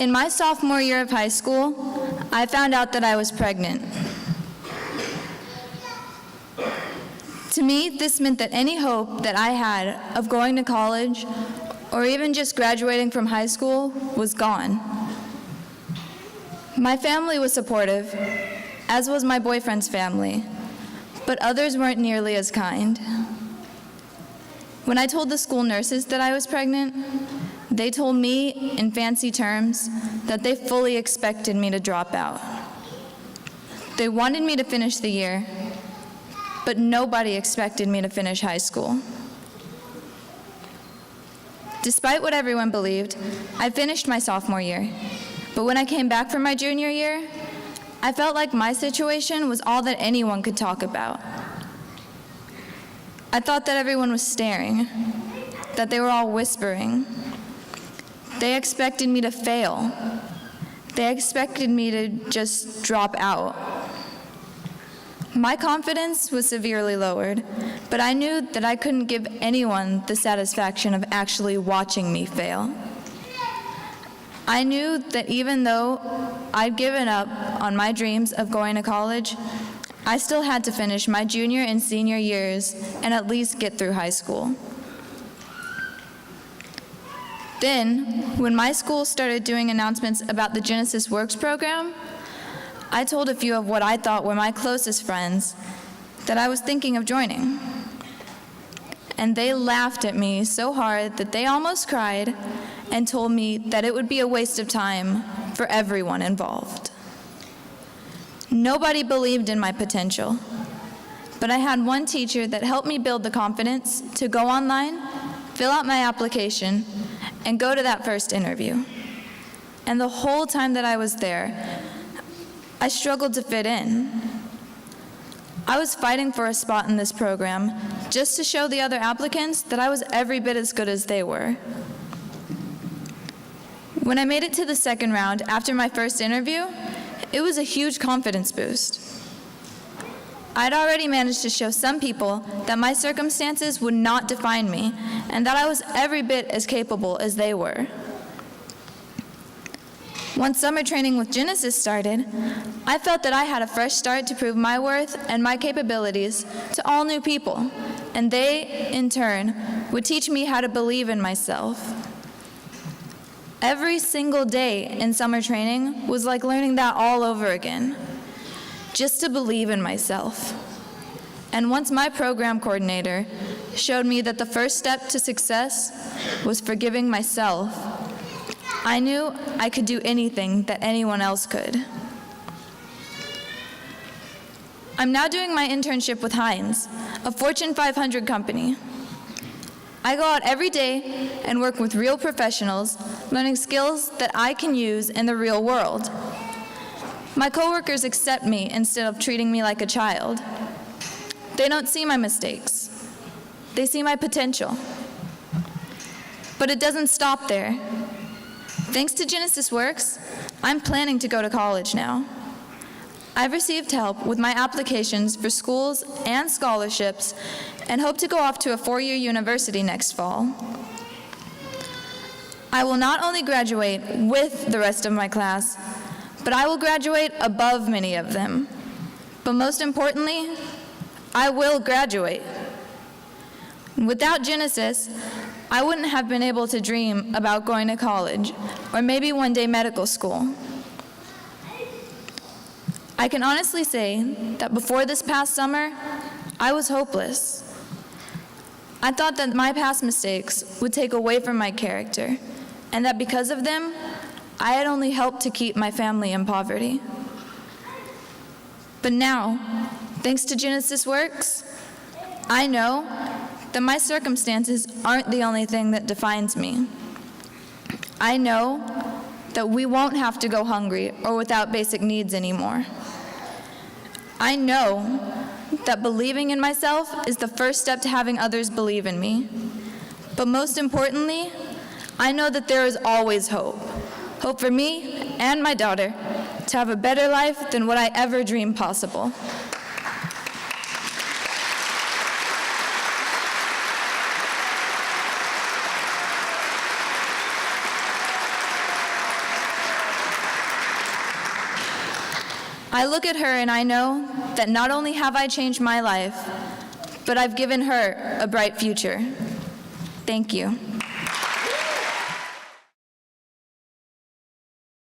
In my sophomore year of high school, I found out that I was pregnant. To me, this meant that any hope that I had of going to college or even just graduating from high school was gone. My family was supportive, as was my boyfriend's family, but others weren't nearly as kind. When I told the school nurses that I was pregnant, they told me in fancy terms that they fully expected me to drop out. They wanted me to finish the year, but nobody expected me to finish high school. Despite what everyone believed, I finished my sophomore year, but when I came back from my junior year, I felt like my situation was all that anyone could talk about. I thought that everyone was staring, that they were all whispering. They expected me to fail. They expected me to just drop out. My confidence was severely lowered, but I knew that I couldn't give anyone the satisfaction of actually watching me fail. I knew that even though I'd given up on my dreams of going to college, I still had to finish my junior and senior years and at least get through high school. Then, when my school started doing announcements about the Genesys Works program, I told a few of what I thought were my closest friends that I was thinking of joining. And they laughed at me so hard that they almost cried and told me that it would be a waste of time for everyone involved. Nobody believed in my potential, but I had one teacher that helped me build the confidence to go online, fill out my application, and go to that first interview. And the whole time that I was there, I struggled to fit in. I was fighting for a spot in this program just to show the other applicants that I was every bit as good as they were. When I made it to the second round after my first interview, it was a huge confidence boost. I'd already managed to show some people that my circumstances would not define me and that I was every bit as capable as they were. Once summer training with Genesys started, I felt that I had a fresh start to prove my worth and my capabilities to all new people, and they, in turn, would teach me how to believe in myself. Every single day in summer training was like learning that all over again, just to believe in myself. And once my program coordinator showed me that the first step to success was forgiving myself, I knew I could do anything that anyone else could. I'm now doing my internship with Heinz, a Fortune 500 company. I go out every day and work with real professionals, learning skills that I can use in the real world. My coworkers accept me instead of treating me like a child. They don't see my mistakes. They see my potential. But it doesn't stop there. Thanks to Genesys Works, I'm planning to go to college now. I've received help with my applications for schools and scholarships and hope to go off to a 4-year university next fall. I will not only graduate with the rest of my class, but I will graduate above many of them. But most importantly, I will graduate. Without Genesys, I wouldn't have been able to dream about going to college or maybe one day medical school. I can honestly say that before this past summer, I was hopeless. I thought that my past mistakes would take away from my character, and that because of them, I had only helped to keep my family in poverty. But now, thanks to Genesys Works, I know that my circumstances aren't the only thing that defines me. I know that we won't have to go hungry or without basic needs anymore. I know that believing in myself is the first step to having others believe in me. But most importantly, I know that there is always hope. Hope for me and my daughter to have a better life than what I ever dreamed possible. I look at her and I know that not only have I changed my life, but I've given her a bright future. Thank you.